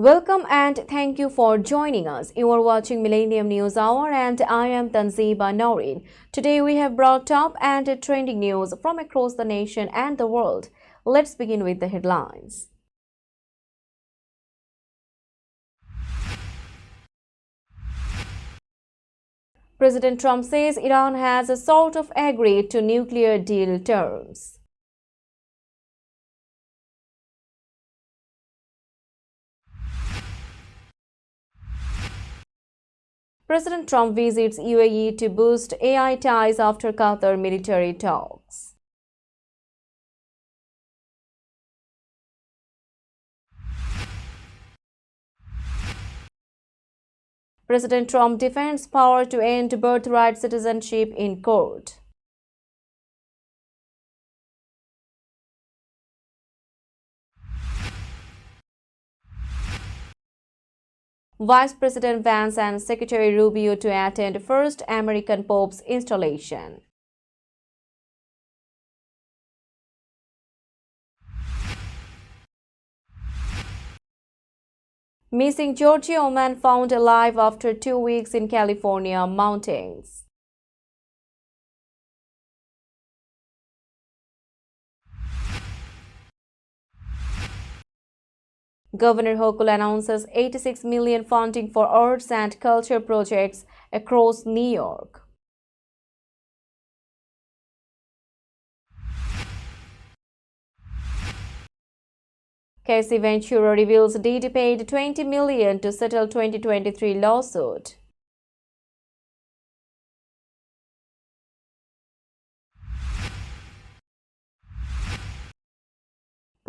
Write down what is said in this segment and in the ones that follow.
Welcome and thank you for joining us. You are watching Millennium News Hour and I am Tanzeeba Noreen. Today we have brought top and trending news from across the nation and the world. Let's begin with the headlines. President Trump says Iran has sort of agreed to nuclear deal terms. President Trump visits UAE to boost AI ties after Qatar military talks. President Trump defends power to end birthright citizenship in court. Vice President Vance and Secretary Rubio to attend first American Pope's installation. Missing Giorgio man found alive after 2 weeks in California mountains. Governor Hochul announces $86 million funding for arts and culture projects across New York. Casey Ventura reveals Diddy paid $20 million to settle 2023 lawsuit.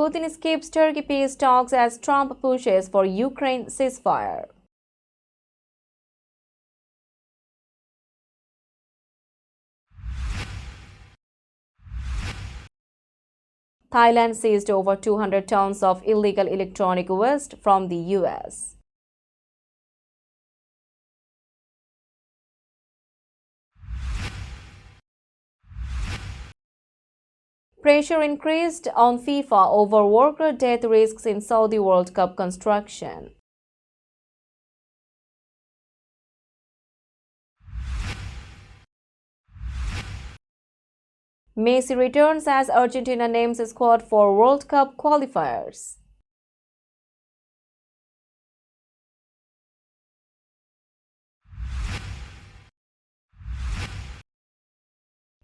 Putin skips Turkey peace talks as Trump pushes for Ukraine ceasefire. Thailand seized over 200 tons of illegal electronic waste from the US. Pressure increased on FIFA over worker death risks in Saudi World Cup construction. Messi returns as Argentina names a squad for World Cup qualifiers.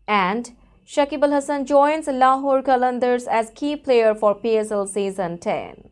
And Shakib Al Hasan joins Lahore Qalandars as key player for PSL Season 10.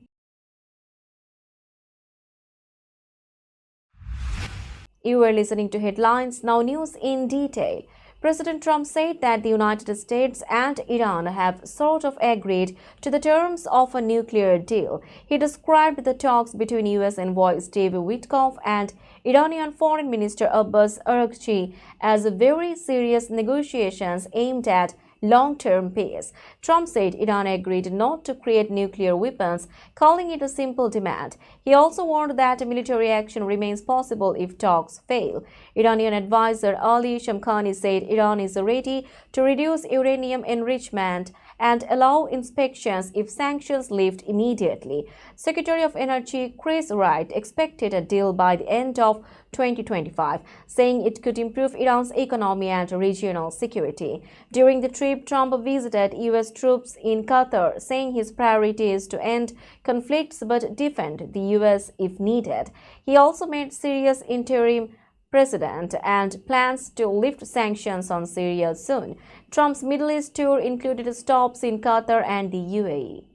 You are listening to Headlines, now news in detail. President Trump said that the United States and Iran have sort of agreed to the terms of a nuclear deal. He described the talks between U.S. envoy Steve Witkoff and Iranian Foreign Minister Abbas Araghchi as very serious negotiations aimed at long-term peace. Trump said Iran agreed not to create nuclear weapons, calling it a simple demand. He also warned that military action remains possible if talks fail. Iranian advisor Ali Shamkhani said Iran is ready to reduce uranium enrichment and allow inspections if sanctions lift immediately. Secretary of Energy Chris Wright expected a deal by the end of 2025, saying it could improve Iran's economy and regional security. During the trip, Trump visited U.S. troops in Qatar, saying his priority is to end conflicts but defend the U.S. if needed. He also made serious interim president and plans to lift sanctions on Syria soon. Trump's Middle East tour included stops in Qatar and the UAE.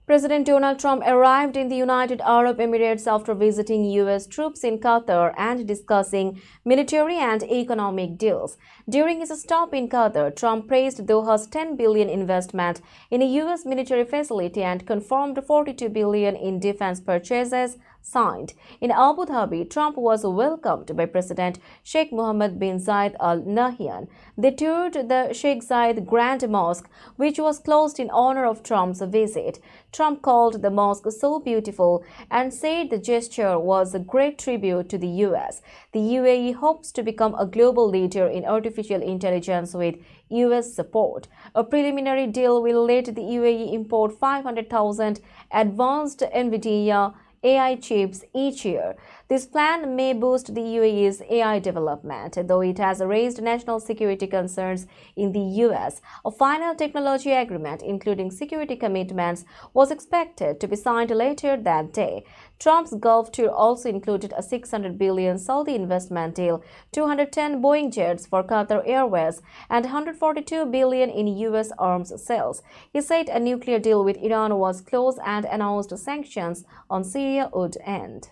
President Donald Trump arrived in the United Arab Emirates after visiting U.S. troops in Qatar and discussing military and economic deals. During his stop in Qatar, Trump praised Doha's $10 billion investment in a U.S. military facility and confirmed $42 billion in defense purchases signed. In Abu Dhabi, Trump was welcomed by President Sheikh Mohammed bin Zayed Al Nahyan. They toured the Sheikh Zayed Grand Mosque, which was closed in honor of Trump's visit. Trump called the mosque so beautiful and said the gesture was a great tribute to the U.S. The UAE hopes to become a global leader in artificial intelligence with U.S. support. A preliminary deal will let the UAE import 500,000 advanced NVIDIA AI chips each year. This plan may boost the UAE's AI development, though it has raised national security concerns in the US. A final technology agreement, including security commitments, was expected to be signed later that day. Trump's Gulf tour also included a $600 billion Saudi investment deal, 210 Boeing jets for Qatar Airways, and $142 billion in US arms sales. He said a nuclear deal with Iran was close and announced sanctions on Syria would end.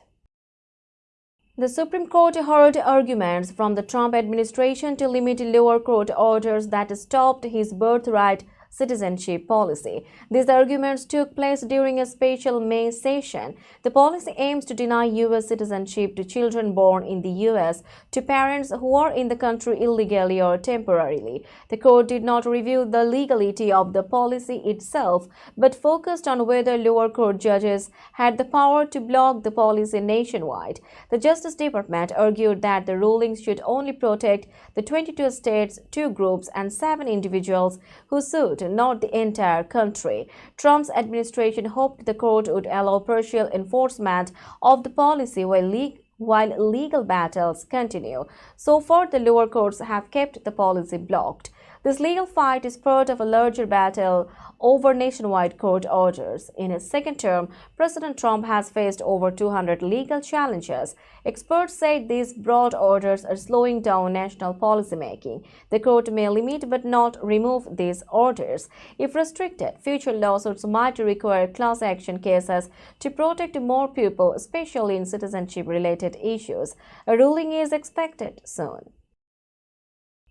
The Supreme Court heard arguments from the Trump administration to limit lower court orders that stopped his birthright citizenship policy. These arguments took place during a special May session. The policy aims to deny U.S. citizenship to children born in the U.S. to parents who are in the country illegally or temporarily. The court did not review the legality of the policy itself, but focused on whether lower court judges had the power to block the policy nationwide. The Justice Department argued that the rulings should only protect the 22 states, 2 groups, and 7 individuals who sued, not the entire country. Trump's administration hoped the court would allow partial enforcement of the policy while legal battles continue. So far, the lower courts have kept the policy blocked. This legal fight is part of a larger battle over nationwide court orders. In his second term, President Trump has faced over 200 legal challenges. Experts say these broad orders are slowing down national policymaking. The court may limit but not remove these orders. If restricted, future lawsuits might require class action cases to protect more people, especially in citizenship-related issues. A ruling is expected soon.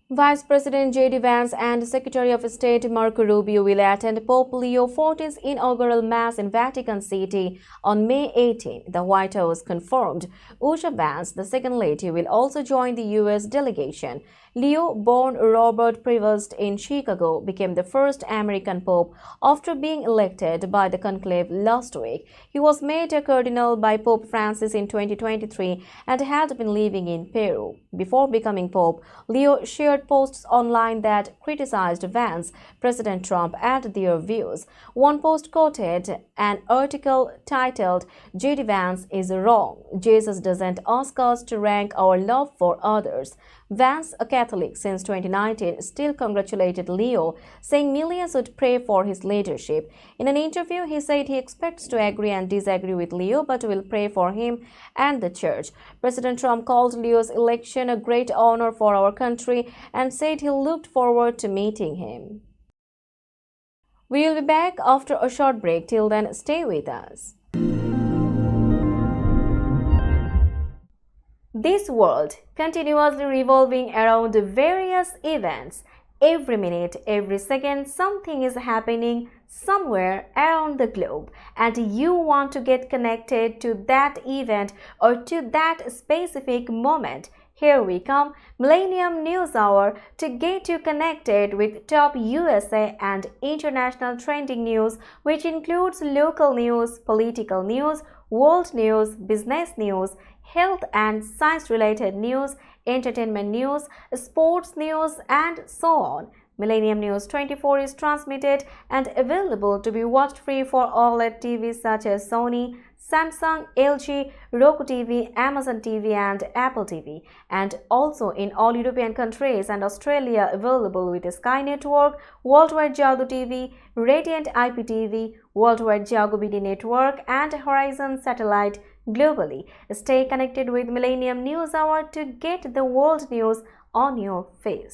Vice President J.D. Vance and Secretary of State Marco Rubio will attend Pope Leo XIV's inaugural Mass in Vatican City on May 18, the White House confirmed. Usha Vance, the second lady, will also join the U.S. delegation. Leo, born Robert Prevost in Chicago, became the first American pope after being elected by the conclave last week. He was made a cardinal by Pope Francis in 2023 and had been living in Peru. Before becoming pope, Leo shared posts online that criticized Vance, President Trump, and their views. One post quoted an article titled, "J.D. Vance is wrong. Jesus doesn't ask us to rank our love for others." Vance, a Catholic since 2019, still congratulated Leo, saying millions would pray for his leadership. In an interview, he said he expects to agree and disagree with Leo, but will pray for him and the church. President Trump called Leo's election a great honor for our country and said he looked forward to meeting him. We will be back after a short break. Till then, stay with us. This world continuously revolving around various events. Every minute, every second, something is happening somewhere around the globe, and you want to get connected to that event or to that specific moment. Here we come, Millennium News Hour, to get you connected with top USA and international trending news, which includes local news, political news, world news, business news, health and science-related news, entertainment news, sports news, and so on. Millennium News 24 is transmitted and available to be watched free for OLED TVs such as Sony, Samsung, LG, Roku TV, Amazon TV, and Apple TV, and also in all European countries and Australia available with Sky Network, Worldwide Jago TV, Radiant IPTV, Worldwide Jago BD Network, and Horizon Satellite globally. Stay connected with Millennium News Hour to get the world news on your feed.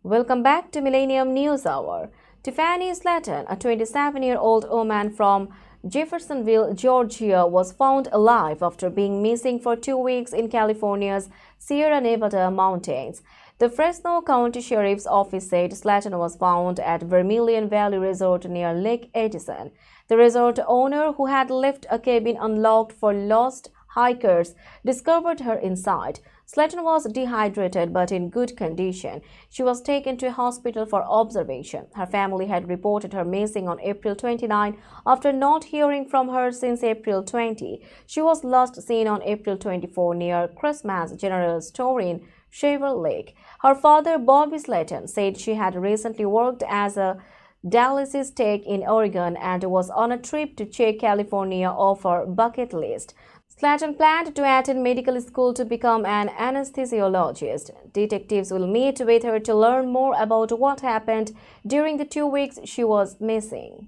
Welcome back to Millennium News Hour. Tiffany Slatton, a 27-year-old woman from Jeffersonville, Georgia, was found alive after being missing for 2 weeks in California's Sierra Nevada mountains. The Fresno County Sheriff's Office said Slatton was found at Vermilion Valley Resort near Lake Edison. The resort owner, who had left a cabin unlocked for lost hikers, discovered her inside. Slayton was dehydrated but in good condition. She was taken to a hospital for observation. Her family had reported her missing on April 29 after not hearing from her since April 20. She was last seen on April 24 near Christmas General Store in Shaver Lake. Her father, Bobby Slayton, said she had recently worked as a dialysis tech in Oregon and was on a trip to check California off her bucket list. Slayton planned to attend medical school to become an anesthesiologist. Detectives will meet with her to learn more about what happened during the 2 weeks she was missing.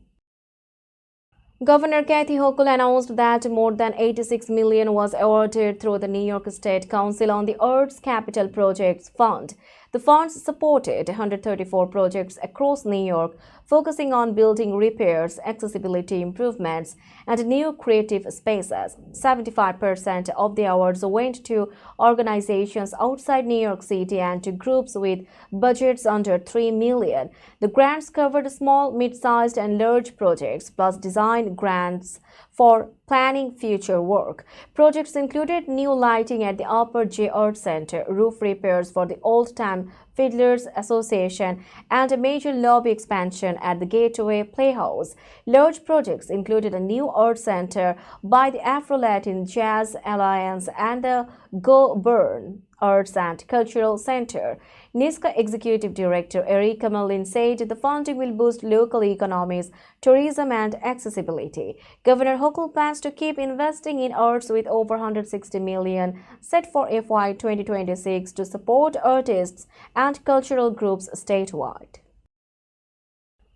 Governor Kathy Hochul announced that more than $86 million was awarded through the New York State Council on the Earth's Capital Projects Fund. The funds supported 134 projects across New York, focusing on building repairs, accessibility improvements, and new creative spaces. 75% of the awards went to organizations outside New York City and to groups with budgets under $3 million. The grants covered small, mid-sized, and large projects, plus design grants for planning future work. Projects included new lighting at the Upper J Art Center, roof repairs for the Old Time Fiddlers Association, and a major lobby expansion at the Gateway Playhouse. Large projects included a new art center by the Afro-Latin Jazz Alliance and the Go Burn Arts and Cultural Center. NISCA Executive Director Erica Merlin said the funding will boost local economies, tourism, and accessibility. Governor Hochul plans to keep investing in arts with over $160 million set for FY 2026 to support artists and cultural groups statewide.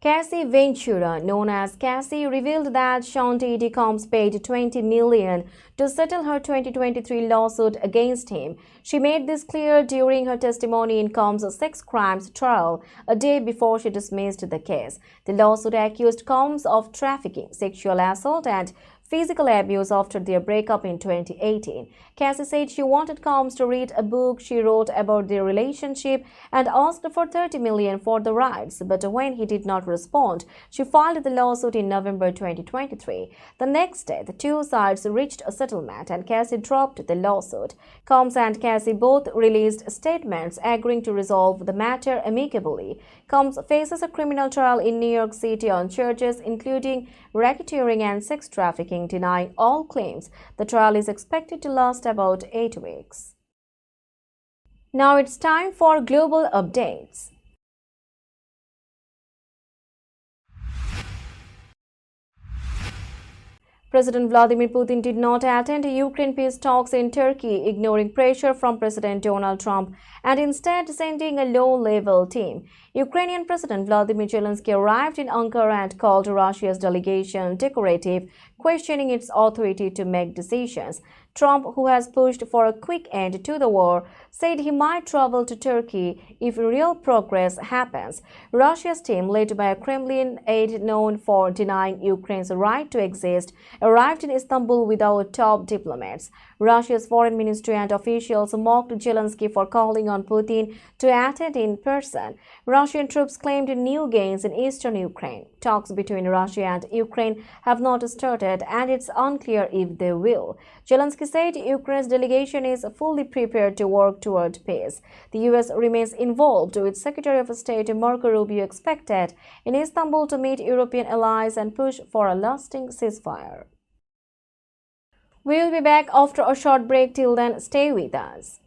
Cassie Ventura, known as Cassie, revealed that Sean Diddy Combs paid $20 million to settle her 2023 lawsuit against him. She made this clear during her testimony in Combs' sex crimes trial a day before she dismissed the case. The lawsuit accused Combs of trafficking, sexual assault, and physical abuse after their breakup in 2018. Cassie said she wanted Combs to read a book she wrote about their relationship and asked for $30 million for the rights, but when he did not respond, she filed the lawsuit in November 2023. The next day, the two sides reached a settlement and Cassie dropped the lawsuit. Combs and Cassie both released statements agreeing to resolve the matter amicably. Combs faces a criminal trial in New York City on charges including racketeering and sex trafficking, denying all claims. The trial is expected to last about 8 weeks. Now it's time for global updates. President Vladimir Putin did not attend Ukraine peace talks in Turkey, ignoring pressure from President Donald Trump and instead sending a low-level team. Ukrainian President Vladimir Zelensky arrived in Ankara and called Russia's delegation decorative, questioning its authority to make decisions. Trump, who has pushed for a quick end to the war, said he might travel to Turkey if real progress happens. Russia's team, led by a Kremlin aide known for denying Ukraine's right to exist, arrived in Istanbul without top diplomats. Russia's foreign ministry and officials mocked Zelensky for calling on Putin to attend in person. Russian troops claimed new gains in eastern Ukraine. Talks between Russia and Ukraine have not started, and it's unclear if they will. Zelensky said Ukraine's delegation is fully prepared to work toward peace. The U.S. remains involved, with Secretary of State Marco Rubio expected in Istanbul to meet European allies and push for a lasting ceasefire. We will be back after a short break. Till then, stay with us.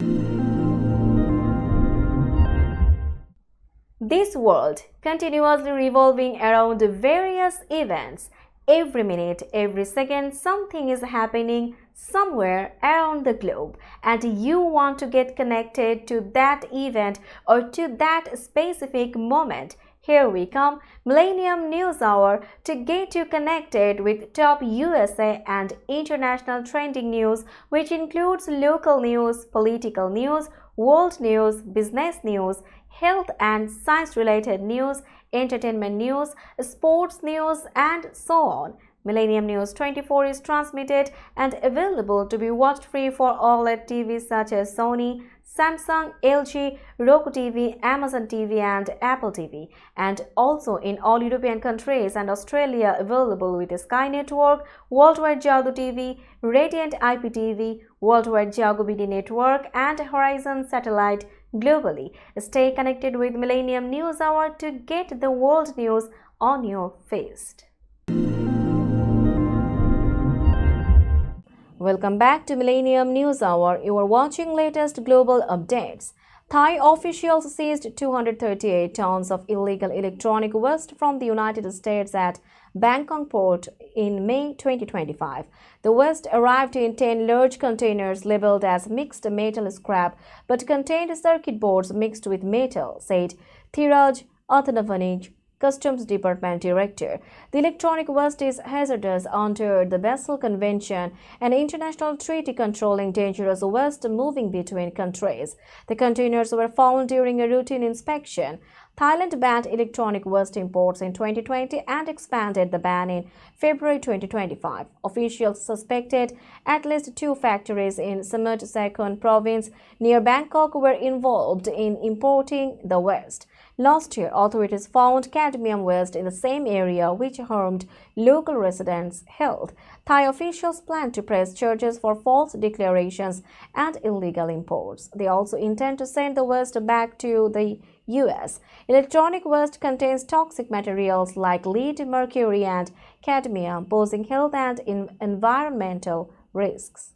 This world continuously revolving around various events. Every minute, every second, something is happening somewhere around the globe, and you want to get connected to that event or to that specific moment. Here we come, Millennium News Hour, to get you connected with top USA and international trending news, which includes local news, political news, world news, business news, health and science-related news, entertainment news, sports news, and so on. Millennium News 24 is transmitted and available to be watched free for OLED TVs such as Sony, Samsung, LG, Roku TV, Amazon TV and Apple TV, and also in all European countries and Australia available with Sky Network, Worldwide Jago TV, Radiant IPTV, Worldwide Jago BD Network and Horizon Satellite globally. Stay connected with Millennium News Hour to get the world news on your feed. Welcome back to Millennium News Hour. You are watching latest global updates. Thai officials seized 238 tons of illegal electronic waste from the United States at Bangkok port in May 2025. The waste arrived in 10 large containers labeled as mixed metal scrap but contained circuit boards mixed with metal, said Thiraj Athanavanij, Customs Department Director. The electronic waste is hazardous under the Basel Convention, an international treaty controlling dangerous waste moving between countries. The containers were found during a routine inspection. Thailand banned electronic waste imports in 2020 and expanded the ban in February 2025. Officials suspected at least 2 factories in Samut Sakhon province near Bangkok were involved in importing the waste. Last year, authorities found cadmium waste in the same area which harmed local residents' health. Thai officials plan to press charges for false declarations and illegal imports. They also intend to send the waste back to the US. Electronic waste contains toxic materials like lead, mercury, and cadmium, posing health and environmental risks.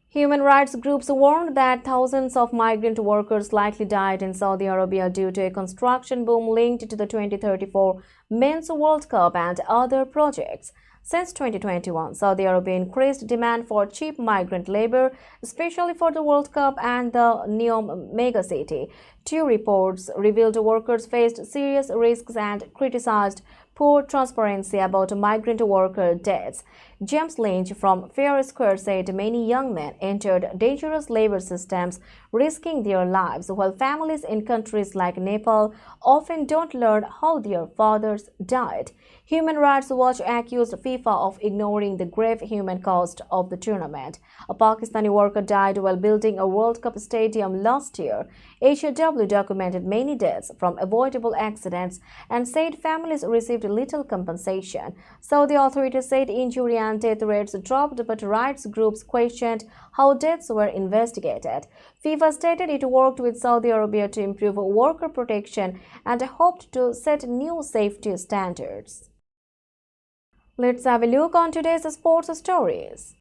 Human rights groups warned that thousands of migrant workers likely died in Saudi Arabia due to a construction boom linked to the 2034 Men's World Cup and other projects. Since 2021, Saudi Arabia increased demand for cheap migrant labor, especially for the World Cup and the NEOM megacity. 2 reports revealed workers faced serious risks and criticized poor transparency about migrant worker deaths. James Lynch from Fair Square said many young men entered dangerous labor systems, risking their lives, while families in countries like Nepal often don't learn how their fathers died. Human Rights Watch accused FIFA of ignoring the grave human cost of the tournament. A Pakistani worker died while building a World Cup stadium last year. HRW documented many deaths from avoidable accidents and said families received little compensation. Saudi authorities said injury and death rates dropped, but rights groups questioned how deaths were investigated. FIFA stated it worked with Saudi Arabia to improve worker protection and hoped to set new safety standards. Let's have a look on today's sports stories.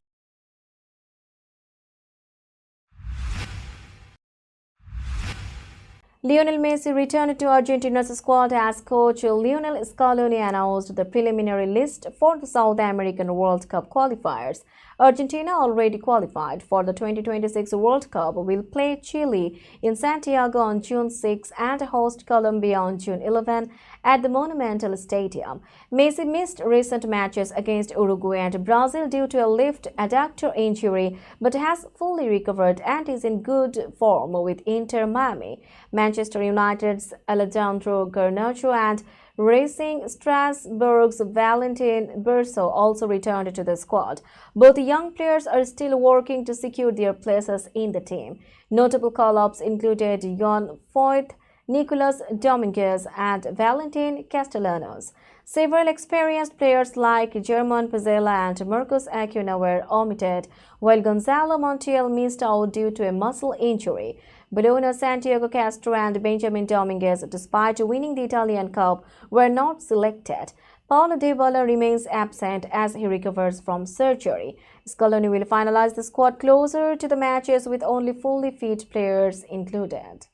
Lionel Messi returned to Argentina's squad as coach Lionel Scaloni announced the preliminary list for the South American World Cup qualifiers. Argentina, already qualified for the 2026 World Cup, will play Chile in Santiago on June 6 and host Colombia on June 11 at the Monumental Stadium. Messi missed recent matches against Uruguay and Brazil due to a left adductor injury, but has fully recovered and is in good form with Inter Miami. Manchester United's Alejandro Garnacho and Racing Strasbourg's Valentin Berso also returned to the squad. Both young players are still working to secure their places in the team. Notable call-ups included Jon Foyth, Nicolas Dominguez, and Valentin Castellanos. Several experienced players like German Pizzella and Marcus Acuna were omitted, while Gonzalo Montiel missed out due to a muscle injury. Bologna, Santiago Castro, and Benjamin Dominguez, despite winning the Italian Cup, were not selected. Paulo Dybala remains absent as he recovers from surgery. Scaloni will finalize the squad closer to the matches with only fully fit players included.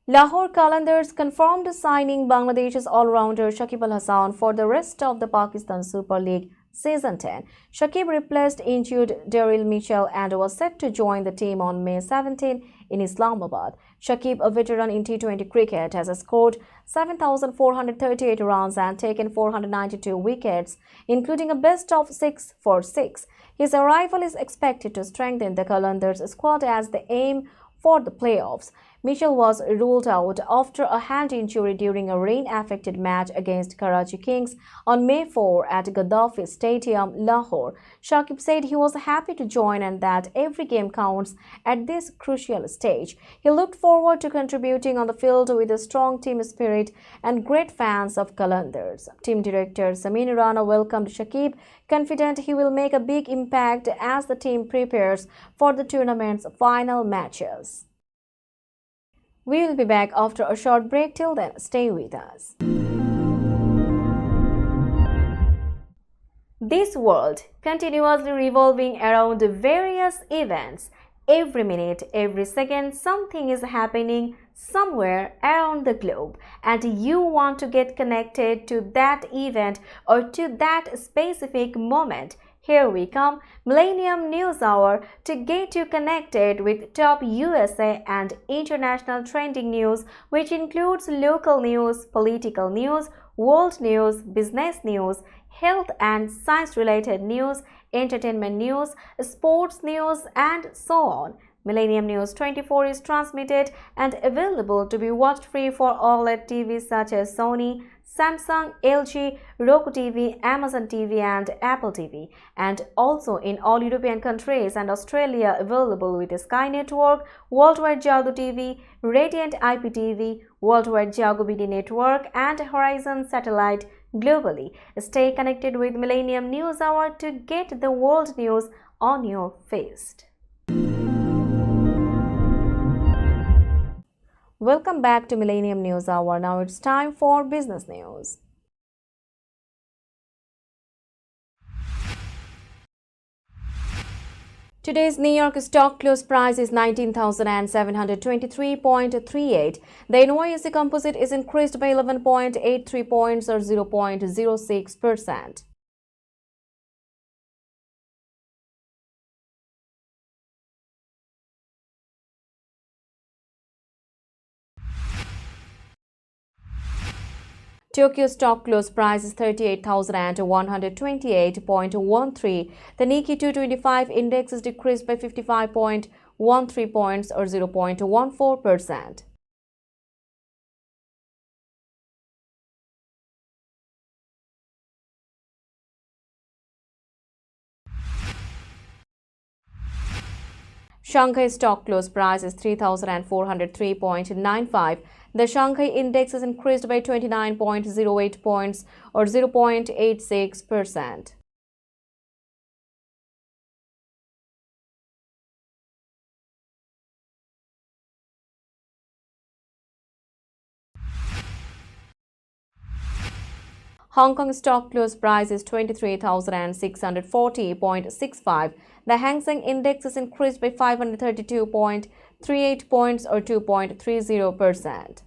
Lahore Qalandars confirmed signing Bangladesh's all-rounder Shakib Al Hasan for the rest of the Pakistan Super League Season 10. Shakib replaced injured Daryl Mitchell and was set to join the team on May 17 in Islamabad. Shakib, a veteran in T20 cricket, has scored 7,438 runs and taken 492 wickets, including a best of 6 for 6. His arrival is expected to strengthen the Qalandars squad as they aim for the playoffs. Mitchell was ruled out after a hand injury during a rain-affected match against Karachi Kings on May 4 at Gaddafi Stadium, Lahore. Shakib said he was happy to join and that every game counts at this crucial stage. He looked forward to contributing on the field with a strong team spirit and great fans of Qalandars. Team director Samin Rana welcomed Shakib, confident he will make a big impact as the team prepares for the tournament's final matches. We will be back after a short break. Till then, stay with us. This world continuously revolving around various events. Every minute, every second, something is happening somewhere around the globe, and you want to get connected to that event or to that specific moment. Here we come, Millennium News Hour, to get you connected with top USA and international trending news, which includes local news, political news, world news, business news, health and science-related news, entertainment news, sports news, and so on. Millennium News 24 is transmitted and available to be watched free for OLED TVs such as Sony, Samsung, LG, Roku TV, Amazon TV and Apple TV, and also in all European countries and Australia available with Sky Network, Worldwide Jago TV, Radiant IPTV, Worldwide Jago BD Network and Horizon Satellite globally. Stay connected with Millennium News Hour to get the world news on your feast. Welcome back to Millennium News Hour. Now it's time for business news. Today's New York stock close price is 19,723.38. The NYSE Composite is increased by 11.83 points or 0.06%. Tokyo stock close price is 38,128.13. The Nikkei 225 index is decreased by 55.13 points or 0.14%. Shanghai stock close price is 3,403.95. The Shanghai index is increased by 29.08 points or 0.86%. Hong Kong stock close price is 23,640.65. The Hang Seng index is increased by 532.38 points or 2.30%.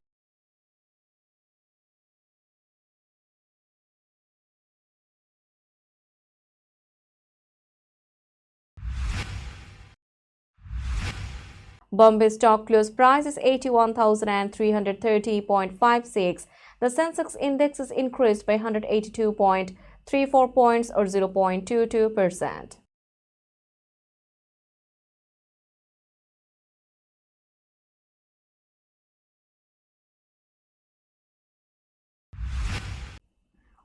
Bombay stock close price is 81,330.56. The Sensex index is increased by 182.34 points or 0.22%.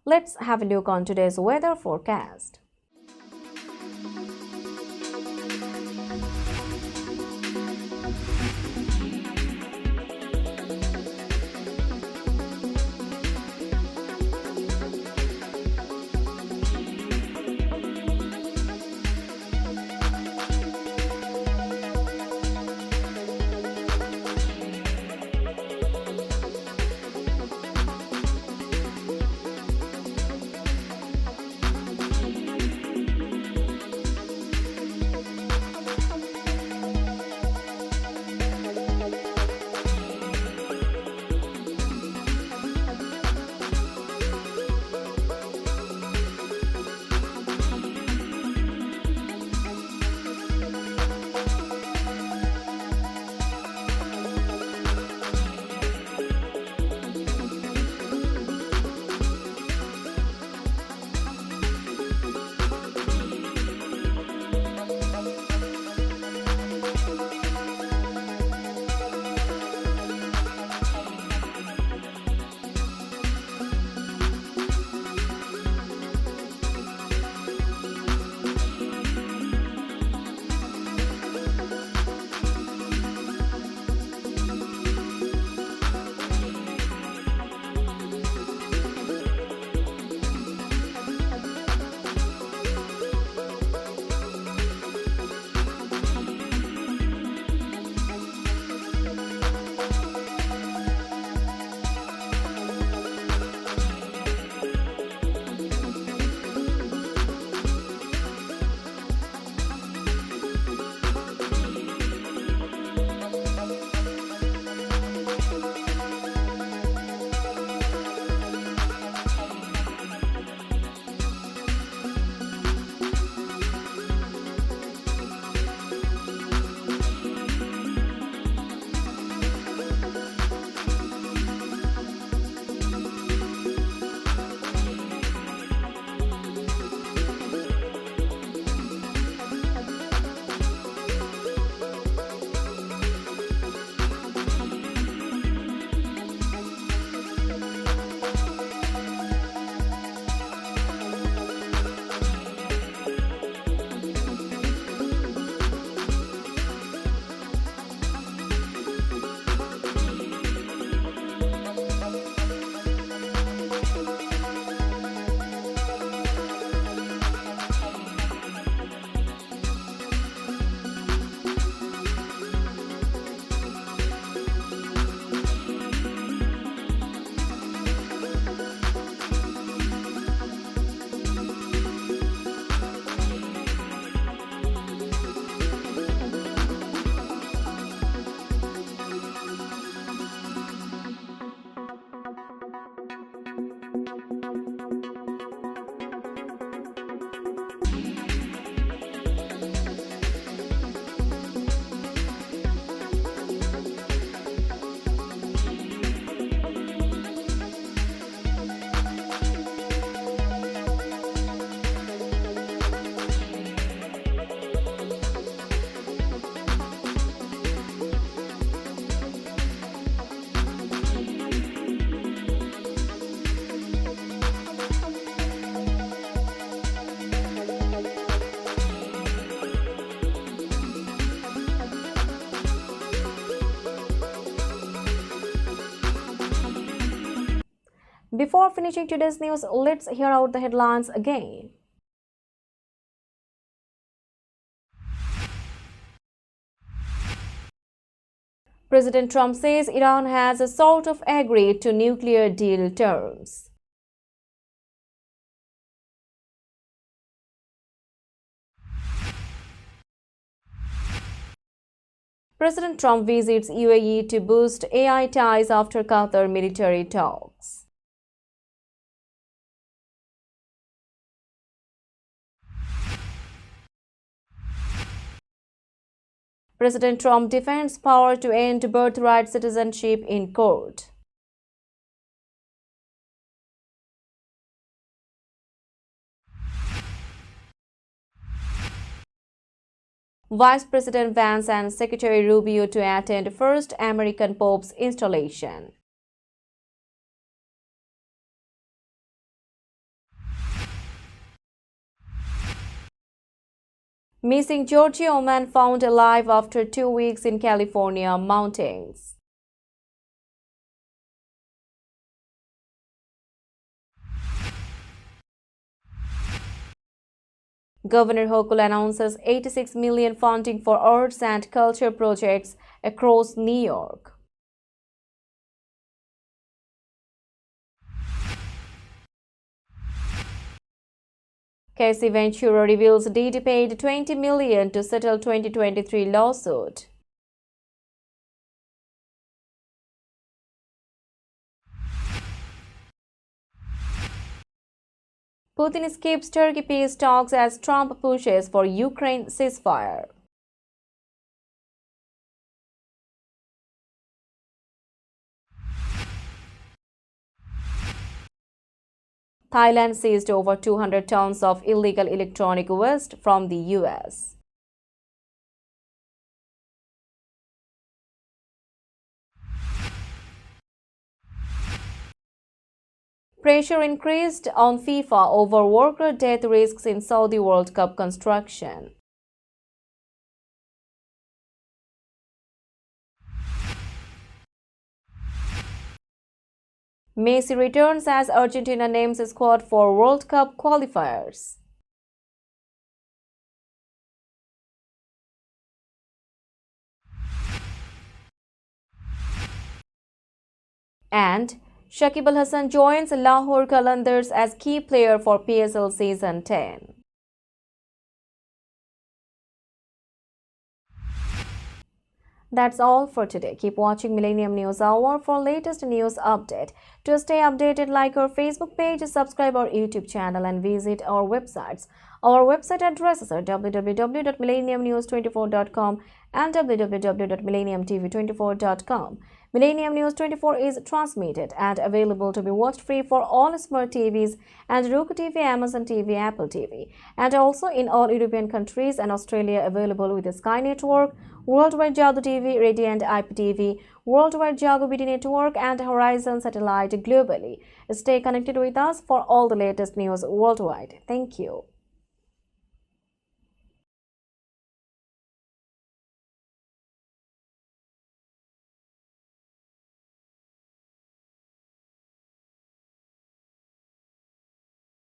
Let's have a look on today's weather forecast. Before finishing today's news, let's hear out the headlines again. President Trump says Iran has sort of agreed to nuclear deal terms. President Trump visits UAE to boost AI ties after Qatar military talks. President Trump defends power to end birthright citizenship in court. Vice President Vance and Secretary Rubio to attend first American Pope's installation. Missing Giorgio man found alive after 2 weeks in California mountains. Governor Hochul announces 86 million funding for arts and culture projects across New York. Casey Ventura reveals Diddy paid $20 million to settle 2023 lawsuit. Putin skips Turkey peace talks as Trump pushes for Ukraine ceasefire. Thailand seized over 200 tons of illegal electronic waste from the US. Pressure increased on FIFA over worker death risks in Saudi World Cup construction. Messi returns as Argentina names a squad for World Cup qualifiers. And Shakib Al Hasan joins Lahore Qalandars as key player for PSL Season 10. That's all for today. Keep watching Millennium News Hour for latest news update. To stay updated, like our Facebook page, subscribe our YouTube channel and visit our websites. Our website addresses are www.millenniumnews24.com and www.millenniumtv24.com. Millennium News 24 is transmitted and available to be watched free for all smart TVs and Roku TV, Amazon TV, Apple TV, and also in all European countries and Australia available with the Sky Network, Worldwide Jago TV, Radiant IPTV, Worldwide Jago BD Network, and Horizon Satellite globally. Stay connected with us for all the latest news worldwide. Thank you.